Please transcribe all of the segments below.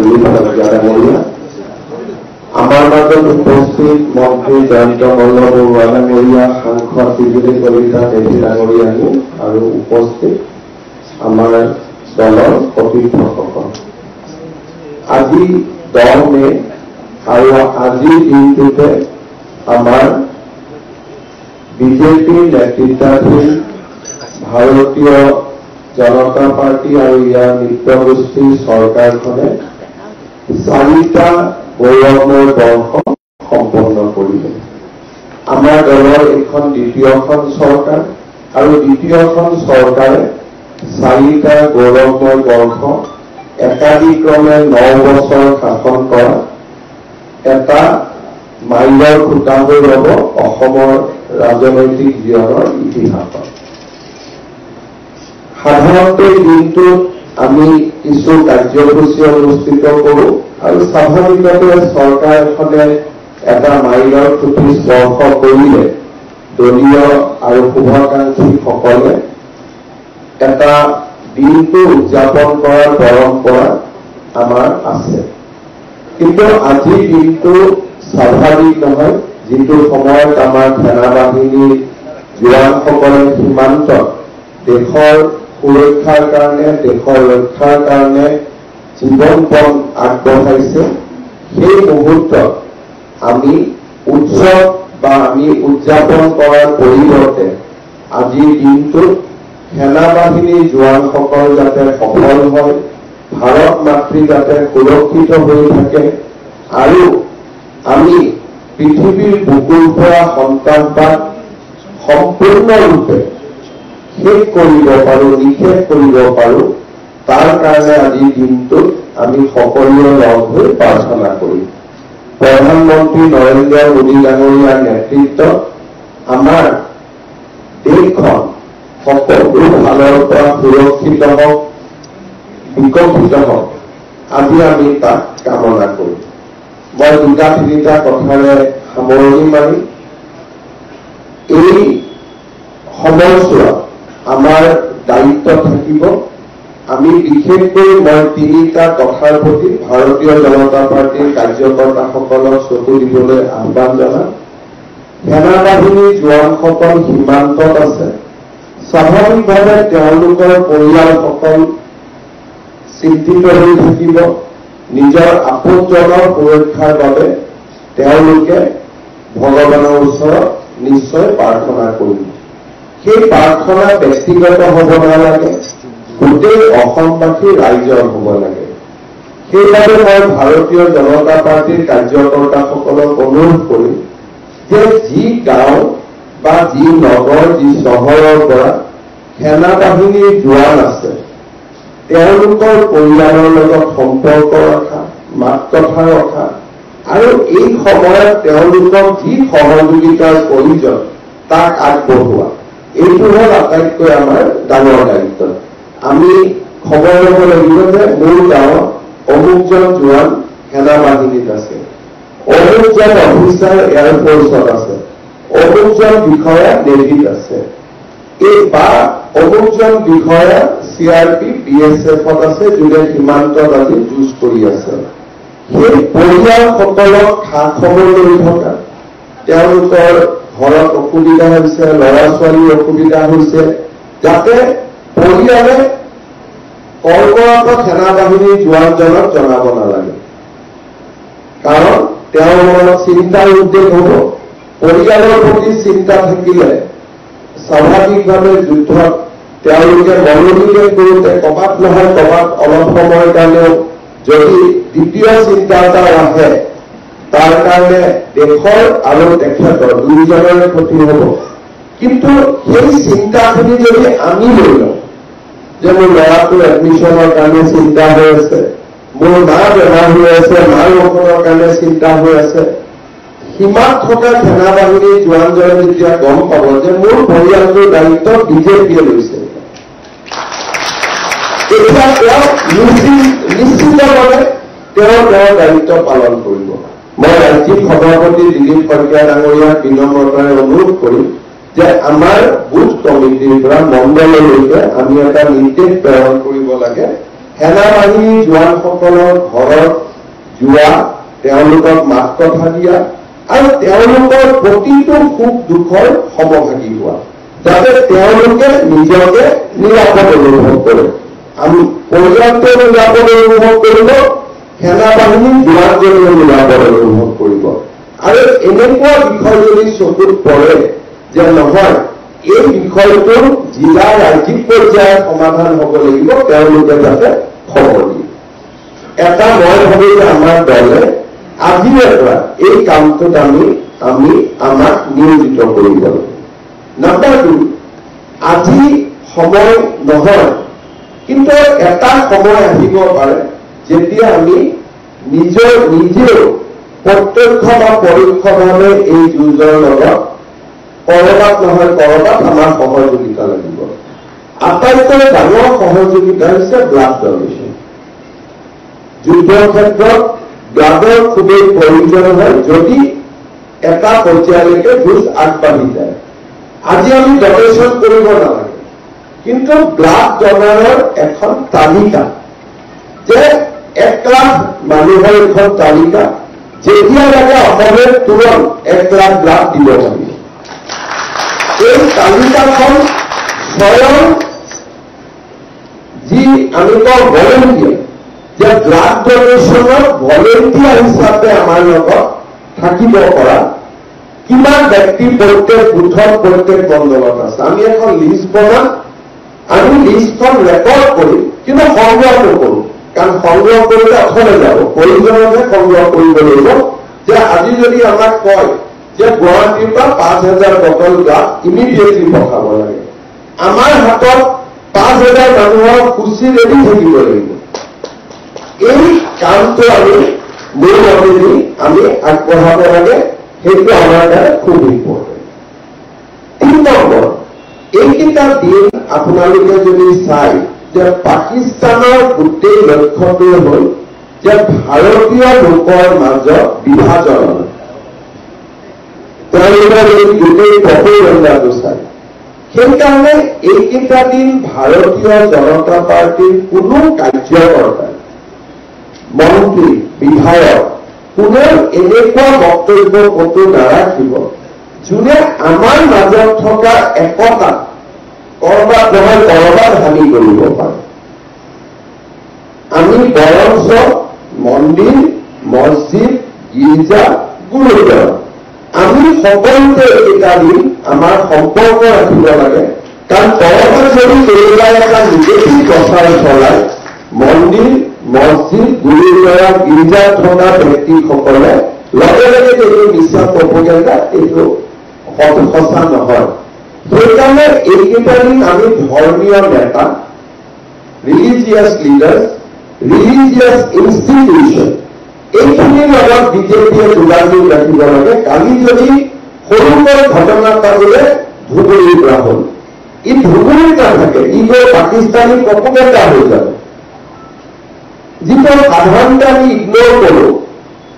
দিলীপ শইকীয়া ডাঙৰীয়া, আমাৰ মাজত উপস্থিত মন্ত্ৰী জয়ন্ত মল্ল বৰুৱা ডাঙৰীয়া, সাংসদ বিজুলী কলিতা দেৱী ডাঙৰীয়ানী আৰু উপস্থিত আমাৰ দলৰ সতীৰ্থসকল। আজি 10 মে আৰু আজিৰ দিনটোতে আমাৰ বিজেপি নেতৃত্বাধীন ভাৰতীয় জনতা পাৰ্টি আৰু ইয়াৰ মিত্ৰগোষ্ঠীৰ চৰকাৰখনে 4টা গৌৰৱময় বৰ্ষ সম্পন্ন কৰিলে। আমাৰ দলৰ এইখন দ্বিতীয়খন চৰকাৰ আৰু দ্বিতীয়খন চৰকাৰে 4টা গৌৰৱময় বৰ্ষ একাদিক্ৰমে 9 বছৰ শাসন কৰা এটা মাইলৰ খুঁটা হৈ ৰব অসমৰ ৰাজনৈতিক জীৱনৰ ইতিহাসত। সাধাৰণতে এই দিনটোত আমি কিছু কাৰ্যসূচী অনুষ্ঠিত কৰোঁ আৰু স্বাভাৱিকতে চৰকাৰ এখনে এটা মাইলৰ খুঁটি স্পৰ্শ কৰিলে দলীয় আৰু শুভাকাংক্ষীসকলে এটা দিনটো উদযাপন কৰাৰ পৰম্পৰা আমাৰ আছে। কিন্তু আজিৰ দিনটো স্বাভাৱিক নহয়, যিটো সময়ত আমাৰ সেনা বাহিনীৰ জোৱানসকলে সীমান্তত দেশৰ সুৰক্ষাৰ কাৰণে, দেশৰ ৰক্ষাৰ কাৰণে জীৱনপণ আগবঢ়াইছে, সেই মুহূৰ্তত আমি উৎসৱ বা আমি উদযাপন কৰাৰ পৰিৱৰ্তে আজিৰ দিনটোত সেনা বাহিনীৰ জোৱানসকল যাতে সফল হয়, ভাৰত মাতৃ যাতে সুৰক্ষিত হৈ থাকে আৰু আমি পৃথিৱীৰ বুকুৰ পৰা সন্ত্ৰাসবাদ সম্পূৰ্ণৰূপে শেষ কৰিব পাৰোঁ, নিষেধ কৰিব পাৰোঁ, তাৰ কাৰণে আজিৰ দিনটোত আমি সকলোৱে লগ হৈ প্ৰাৰ্থনা কৰিম। প্ৰধানমন্ত্ৰী নৰেন্দ্ৰ মোদী ডাঙৰীয়াৰ নেতৃত্বত আমাৰ দেশখন সকলো ফালৰ পৰা সুৰক্ষিত হওক, বিকশিত হওক, আজি আমি তাক কামনা কৰোঁ। মই 2-3টা কথাৰে সামৰণি মাৰি এই সময়ছোৱাত আমাৰ দায়িত্ব থাকিব। আমি বিশেষকৈ মই 3টা কথাৰ প্ৰতি ভাৰতীয় জনতা পাৰ্টীৰ কাৰ্যকৰ্তাসকলক চকু দিবলৈ আহ্বান জনাম। সেনা বাহিনীৰ জোৱানসকল সীমান্তত আছে, স্বাভাৱিকভাৱে তেওঁলোকৰ পৰিয়ালসকল চিন্তিত হৈ থাকিব। নিজৰ আপোনজনৰ সুৰক্ষাৰ বাবে তেওঁলোকে ভগৱানৰ ওচৰত নিশ্চয় প্ৰাৰ্থনা কৰিব। সেই প্ৰাৰ্থনা ব্যক্তিগত হ'ব নালাগে, গোটেই অসমবাসী ৰাইজৰ হ'ব লাগে। সেইবাবে মই ভাৰতীয় জনতা পাৰ্টীৰ কাৰ্যকৰ্তাসকলক অনুৰোধ কৰিম যে যি গাঁও বা যি নগৰ, যি চহৰৰ পৰা সেনা বাহিনীৰ জোৱান আছে, তেওঁলোকৰ পৰিয়ালৰ লগত সম্পৰ্ক ৰখা, মাত কথা ৰখা আৰু এই সময়ত তেওঁলোকক যি সহযোগিতাৰ প্ৰয়োজন তাক আগবঢ়োৱা, এইটো হ'ল আটাইতকৈ আমাৰ ডাঙৰ দায়িত্ব। আমি খবৰ ল'ব লাগিব যে মোৰ গাঁৱত অমুকজন জোৱান সেনা বাহিনীত আছে, অমুকজন অফিচাৰ এয়াৰফৰ্চত আছে, অমুকজন বিষয়া নেভিত আছে, এই বা অমুকজন বিষয়া CRP BSFত আছে, যোনে সীমান্তত আজি যুঁজ কৰি আছে। সেই পৰিয়ালসকলক খা খবৰ লৈ থকা, তেওঁলোকৰ ঘৰত অসুবিধা হৈছে, ল'ৰা ছোৱালীৰ অসুবিধা হৈছে, যাতে পৰিয়ালে কৰ্মৰত সেনা বাহিনীৰ জোৱানজনক জনাব নালাগে। কাৰণ তেওঁৰ মনত চিন্তাৰ উদ্বেগ হ'ব। পৰিয়ালৰ প্ৰতি চিন্তা থাকিলে স্বাভাৱিকভাৱে যুদ্ধত তেওঁলোকে মনোনিৱেশ কৰোঁতে ক'ৰবাত নহয় ক'ৰবাত অলপ সময়ৰ কাৰণেও যদি দ্বিতীয় চিন্তা এটা আহে, তাৰ কাৰণে দেশৰ আৰু তেখেতৰ দুয়োজনৰে ক্ষতি হ'ব। কিন্তু সেই চিন্তাখিনি যদি আমি লৈ লওঁ যে মোৰ ল'ৰাটোৰ এডমিশ্যনৰ কাৰণে চিন্তা হৈ আছে, মোৰ মা বেমাৰ হৈ আছে, মাৰ ঔষধৰ কাৰণে চিন্তা হৈ আছে, সীমাত থকা সেনা বাহিনীৰ জোৱানজনে যেতিয়া গম পাব যে মোৰ পৰিয়ালটোৰ দায়িত্ব বিজেপিয়ে লৈছে, তেতিয়া তেওঁ নিশ্চিতভাৱে তেওঁৰ দায়িত্ব পালন কৰিব। মই ৰাজ্যিক সভাপতি দিলীপ শইকীয়া ডাঙৰীয়াক বিনম্ৰতাৰে অনুৰোধ কৰিম যে আমাৰ বুথ কমিটিৰ পৰা মণ্ডললৈকে আমি এটা নিৰ্দেশ প্ৰেৰণ কৰিব লাগে সেনা বাহিনীৰ জোৱানসকলৰ ঘৰত যোৱা, তেওঁলোকক মাত কথা দিয়া আৰু তেওঁলোকৰ প্ৰতিটো সুখ দুখৰ সমভাগী হোৱা, যাতে তেওঁলোকে নিজকে নিৰাপদ অনুভৱ কৰে। আমি পৰিয়ালটো নিৰাপদ অনুভৱ কৰিব, সেনা বাহিনীৰ জোৱানজনীয়ে নিৰাপদ অনুভৱ কৰিব। আৰু এনেকুৱা বিষয় যদি চকুত পৰে যে নহয় এই বিষয়টো জিলা ৰাজ্যিক পৰ্যায়ত সমাধান হ'ব লাগিব, তেওঁলোকে যাতে খবৰ দিয়ে। এটা মই ভাবো যে আমাৰ দলে আজিৰে পৰা এই কামটোত আমি আমাক নিয়োজিত কৰিব লাগিব। নাম্বাৰ 2, আজি সময় নহয়, কিন্তু এটা সময় আহিব পাৰে যেতিয়া আমি নিজেও প্ৰত্যক্ষ বা পৰোক্ষভাৱে এই যুঁজৰ লগত কৰবাত নহয় কৰবাত আমাৰ সহযোগিতা লাগিব। আটাইতকৈ ডাঙৰ সহযোগিতা হৈছে ব্লাড ডনেশ্যন। যুদ্ধৰ ক্ষেত্ৰত ব্লাডৰ খুবেই প্ৰয়োজন হয় যদি এটা পৰ্যায়লৈকে যুঁজ আগবাঢ়ি যায়। আজি আমি ডনেশ্যন কৰিব নালাগে, কিন্তু ব্লাড ডনাৰৰ এখন তালিকা, যে 1 লাখ মানুহৰ এখন তালিকা, যেতিয়া লাগে অসমে তুৰন্ত 1 লাখ ব্লাড দিব পাৰিব। এই তালিকাখন স্বয়ং যি আমি কওঁ ভলেণ্টিয়াৰ, যে ব্লাড ডনেশ্যনত ভলেণ্টিয়াৰ হিচাপে আমাৰ লগত থাকিব পৰা কিমান ব্যক্তি প্ৰত্যেক বুথত প্ৰত্যেক মণ্ডলত আছে। আমি এখন লিষ্ট বনাম, আমি লিষ্টখন ৰেকৰ্ড কৰিম, কিন্তু সংগ্ৰহ নকৰোঁ, কাৰণ সংগ্ৰহ কৰিলে অথলে যাব। প্ৰয়োজনতহে সংগ্ৰহ কৰিব লাগিব। যে আজি যদি আমাক কয় যে গুৱাহাটীৰ পৰা 5,000 বটল ব্লাড ইমিডিয়েটলি পঠাব লাগে, আমাৰ হাতত 5,000 মানুহৰ সূচী ৰেডি থাকিব লাগিব। এই কামটো মোৰ মতেদি আমি আগবঢ়াব লাগে, সেইটো আমাৰ কাৰণে খুব ইম্পৰ্টেণ্ট। 3 নম্বৰ, এইকেইটা দিন আপোনালোকে যদি চাই যে পাকিস্তানৰ গোটেই লক্ষ্যটো হ'ল যে ভাৰতীয় লোকৰ মাজত বিভাজন, তেওঁলোকৰ এই গোটেই প্ৰপেগেণ্ডাটো চাই। সেইকাৰণে এইকেইটা দিন ভাৰতীয় জনতা পাৰ্টীৰ কোনো কাৰ্যকৰ্তা, মন্ত্ৰী, বিধায়ক কোনেও এনেকুৱা বক্তব্য ক'তো নাৰাখিব যোনে আমাৰ মাজত থকা একতা কৰবাত নহয় কৰবাত হানি কৰিব পাৰে। আমি বৰঞ্চ মন্দিৰ, মছজিদ, গীৰ্জা, গুৰুদ্বাৰ আমি সকলোতে এইকেইটা দিন আমাৰ সম্পৰ্ক ৰাখিব লাগে। কাৰণ কৰবাত যদি কোনোবাই এটা নিগেটিভ প্ৰচাৰ চলায়, মন্দিৰ, মছজিদ, গুৰুদ্বাৰা, গীৰ্জাত থকা ব্যক্তিসকলে লগে লগে এইটো মিছা প্ৰপেগেণ্ডা, এইটো সঁচা নহয়। সেইকাৰণে এইকেইটা দিন আমি ধৰ্মীয় নেতা, ৰিলিজিয়াছ লিডাৰ্ছ, ৰিলিজিয়াছ ইনষ্টিটিউশ্যন, এইখিনিৰ লগত বিজেপিয়ে যোগাযোগ ৰাখিব লাগে। কালি যদি সৰুকৈ ঘটনা এটা বোলে ধুবুৰীৰ পৰা হ'ল, ই ধুবুৰীত নাথাকে, ই গৈ পাকিস্তানী প্ৰপেগেণ্ডা হৈ যাব, যিটো সাধাৰণতে আমি ইগনোৰ কৰোঁ।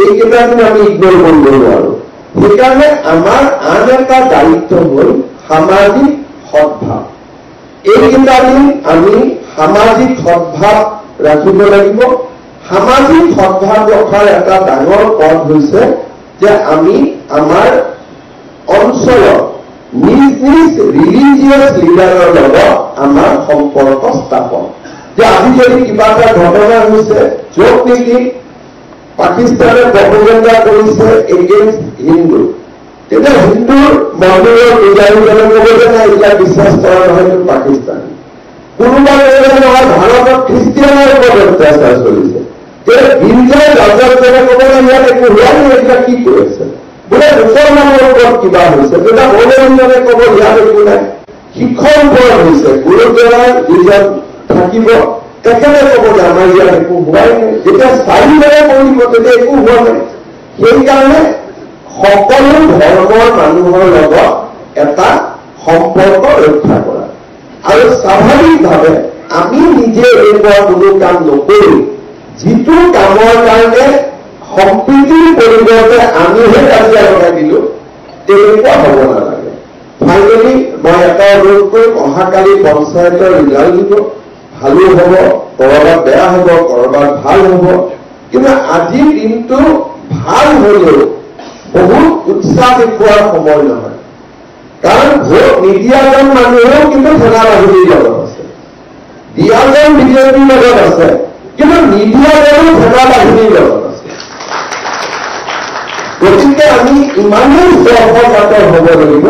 এইকেইটা দিন আমি ইগনোৰ কৰিব নোৱাৰো। সেইকাৰণে আমাৰ আন এটা দায়িত্ব হ'ল সামাজিক সদ্ভাৱ। এইকেইটা দিন আমি সামাজিক সদ্ভাৱ ৰাখিব লাগিব। সামাজিক সদ্ভাৱ ৰখাৰ এটা ডাঙৰ পথ হৈছে যে আমি আমাৰ অঞ্চলত নিজ নিজ ৰিলিজিয়াছ লিডাৰৰ লগত আমাৰ সম্পৰ্ক স্থাপন। যে আজি যদি কিবা এটা ঘটনা হৈছে য'ত নেকি পাকিস্তানে প্ৰপেগেণ্ডা কৰিছে এগেইনষ্ট হিন্দু, তেতিয়া হিন্দুৰ মন্দিৰৰ পূজাৰীজনে ক'ব যে নাই এইবিলাক বিশ্বাস কৰা নহয়, এইটো পাকিস্তানী। কোনোবা ক'লে নহয় ভাৰতত খ্ৰীষ্টিয়ানৰ ওপৰত অত্যাচাৰ চলিছে, গীৰ্জাৰ ৰাজজনে ক'ব যে ইয়াত একো হোৱা নাই, এইবিলাক কি কৰিছে। বোলে মুছলমানৰ ওপৰত কিবা হৈছে, তেতিয়া মৌলবীজনে ক'ব ইয়াত একো নাই। শিক্ষৰ ওপৰত হৈছে, গুৰুদ্বাৰাৰ যিজন থাকিব তেখেতে ক'ব যে আমাৰ ইয়াত একো হোৱাই নাই। যেতিয়া চাৰিজনে কৰিব তেতিয়া একো হোৱা নাই। সেইকাৰণে সকলো ধৰ্মৰ মানুহৰ লগত এটা সম্পৰ্ক ৰক্ষা কৰা আৰু স্বাভাৱিকভাৱে আমি নিজে এনেকুৱা কোনো কাম নকৰি যিটো কামৰ কাৰণে সম্প্ৰীতিৰ পৰিৱৰ্তে আমিহে কাজিয়া লগাই দিলো, তেনেকুৱা হ'ব নালাগে। ফাইনেলি মই এটা অনুৰোধ কৰিম, অহাকালি পঞ্চায়তৰ ৰিজাল্ট দিব। ভালো হব, কৰবাত বেয়া হব, কৰবাত ভাল হব। কিন্তু আজিৰ দিনটো ভাল হলেও বহুত উৎসাহ দেখুৱাৰ সময় নহয়। কাৰণ ভোট নিদিয়াজন মানুহেও কিন্তু সেনা বাহিনীৰ লগত আছে, দিয়াজন বিজেপিৰ লগত আছে, কিন্তু নিদিয়াজনো সেনা বাহিনীৰ লগত আছে। গতিকে আমি ইমানেই স্বৰ্গকাতৰ হব লাগিব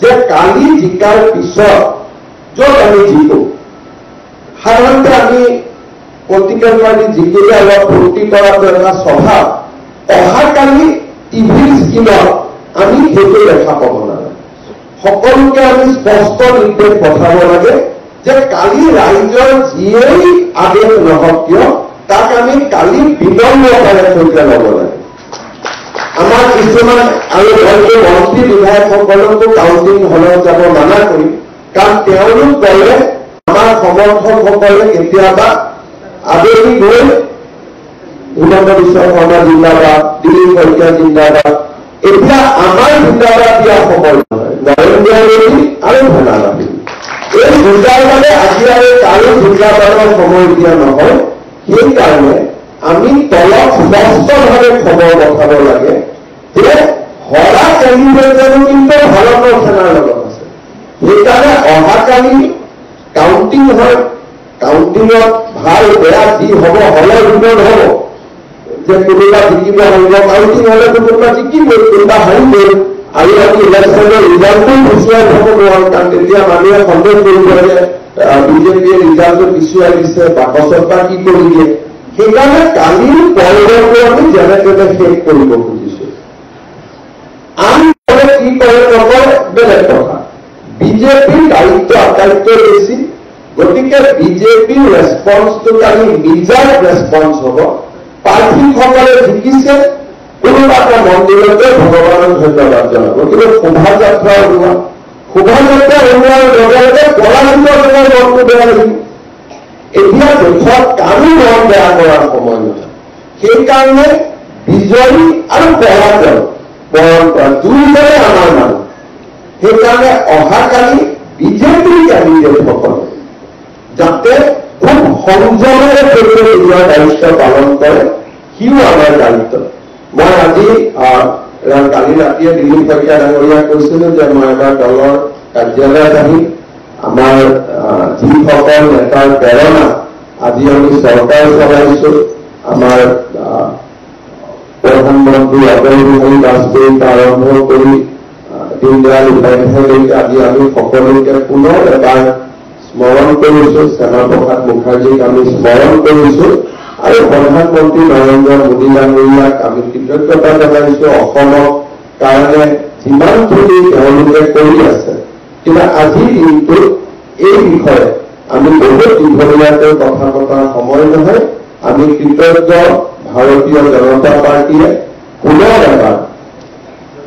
যে কালি জিকাৰ পিছত য'ত আমি জিকো, সাধাৰণতে আমি পলিটিকেল পাৰ্টি জিকিলে অলপ ফূৰ্তি কৰাটো এটা স্বভাৱ। অহাকালি টিভিৰ স্ক্ৰীণত আমি সেইটো দেখা পাব নালাগে। সকলোকে আমি স্পষ্ট নিৰ্দেশ পঠাব লাগে যে কালি ৰাইজৰ যিয়েই আদেশ নহওক কিয় তাক আমি কালি বিনম্ৰতাৰে সৈতে ল'ব লাগে। আমাৰ কিছুমান আৰু হয়তো মন্ত্ৰী বিধায়কসকলকো কাউন্টিং হলত যাব মানা কৰিম, কাৰণ তেওঁলোক গলে আমাৰ সমৰ্থকসকলে কেতিয়াবা আবেলি গৈ হিমন্ত বিশ্ব শৰ্মা জিন্দাবাদ, দিলীপ শইকীয়া জিন্দাবাদ, এতিয়া আমাৰ জিন্দাবাদ দিয়া সময় নহয়। নৰেন্দ্ৰ মোদী আৰু সেনা বাহিনী এই জিন্দাবাদে আজি আৰু কাৰো জিন্দাবাদৰ সময় দিয়া নহয়। সেইকাৰণে আমি তলত স্পষ্টভাৱে খবৰ পঠাব লাগে যে হৰা কেন্দ্ৰীয়জনো কিন্তু ভাৰতৰ সেনাৰ লগত আছে। সেইকাৰণে অহাকালি কাউন্টিং হয়, কাউন্টিঙত ভাল বেয়া যি হব হলৰ ভিতৰত হব, যে কোনোবা জিকিব লাগিব, কাউন্টিং হলে কোনোবা জিকিবই, কোনোবা হাৰিবই, আৰু আমি ইলেকশ্যনৰ ৰিজাল্টটো পিছুৱাই থব নোৱাৰো। কাৰণ তেতিয়া মানুহে সন্দেহ কৰিব যে বিজেপিয়ে ৰিজাল্টটো পিছুৱাই দিছে, বাকচত বা কি কৰি দিয়ে। সেইকাৰণে কালিৰ পৰ্বটো আমি যেনে তেনে শেষ কৰিব খুজিছো। আন দলে কি কৰে নকৰে বেলেগ কথা, বিজেপিৰ দায়িত্ব আটাইতকৈ বেছি। গতিকে বিজেপিৰ ৰেছপন্সটো কালি নিজাৰ ৰেছপন্স হব। প্ৰাৰ্থীসকলে জিকিছে, কোনোবা এটা মন্দিৰতে ভগৱানক ধন্যবাদ জনাব, কিন্তু শোভাযাত্ৰা ওলোৱা, শোভাযাত্ৰা ওলোৱাৰ লগে লগে পৰাজিতজনৰ মনটো বেয়া লাগিব। এতিয়া দেশত কাৰো মন বেয়া কৰাৰ সময় নহয়। সেইকাৰণে বিজয়ী আৰু পৰাজয় পৰম্পৰা দুয়োজনে আমাৰ মানুহ। সেইকাৰণে অহাকালি বিজেপিৰ কেণ্ডিডেটসকলে যাতে খুব সংযমেৰে নিজৰ দায়িত্ব পালন কৰে, সিও আমাৰ দায়িত্ব। মই আজি কালি ৰাতিয়ে দিলীপ শইকীয়া ডাঙৰীয়াক কৈছিলো যে মই এবাৰ দলৰ কাৰ্যালয়ত আহি আমাৰ যিসকল নেতাৰ প্ৰেৰণা আজি আমি চৰকাৰ চলাইছো, আমাৰ প্ৰধানমন্ত্ৰী অটল বিহাৰী বাজপেয়ীক আৰম্ভ কৰি দীনদয়াল উপাধ্যায়লৈকে আজি আমি সকলোকে পুনৰ এবাৰ স্মৰণ কৰিছো, শ্যামাপ্ৰসাদ মুখাৰ্জীক আমি স্মৰণ কৰিছো, আৰু প্ৰধানমন্ত্ৰী নৰেন্দ্ৰ মোদী ডাঙৰীয়াক আমি কৃতজ্ঞতা জনাইছো অসমৰ কাৰণে যিমানখিনি তেওঁলোকে কৰি আছে। কিন্তু আজিৰ দিনটোত এই বিষয়ে আমি বহুত দীঘলীয়াকৈ কথা পতাৰ সময় নহয়। আমি কৃতজ্ঞ ভাৰতীয় জনতা পাৰ্টীয়ে পুনৰ এবাৰ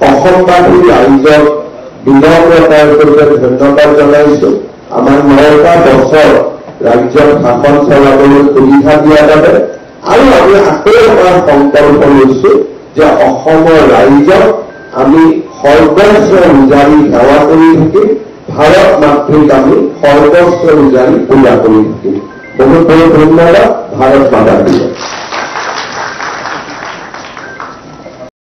অসমবাসী ৰাইজক বিনম্ৰতাৰ সৈতে ধন্যবাদ জনাইছো। আমাৰ 9টা বছৰ ৰাজ্যত শাসন চলাবলৈ সুবিধা দিয়াৰ বাবে, আৰু আমি আকৌ এবাৰ সংকল্প লৈছো যে অসমৰ ৰাইজক আমি সৰ্বস্ব উজাৰি সেৱা কৰি থাকিম, ভাৰত মাতৃক আমি সৰ্বস্ব উজাৰি পূজা কৰি থাকিম। বহুত বহুত ধন্যবাদ। ভাৰত মাতা কি জয়।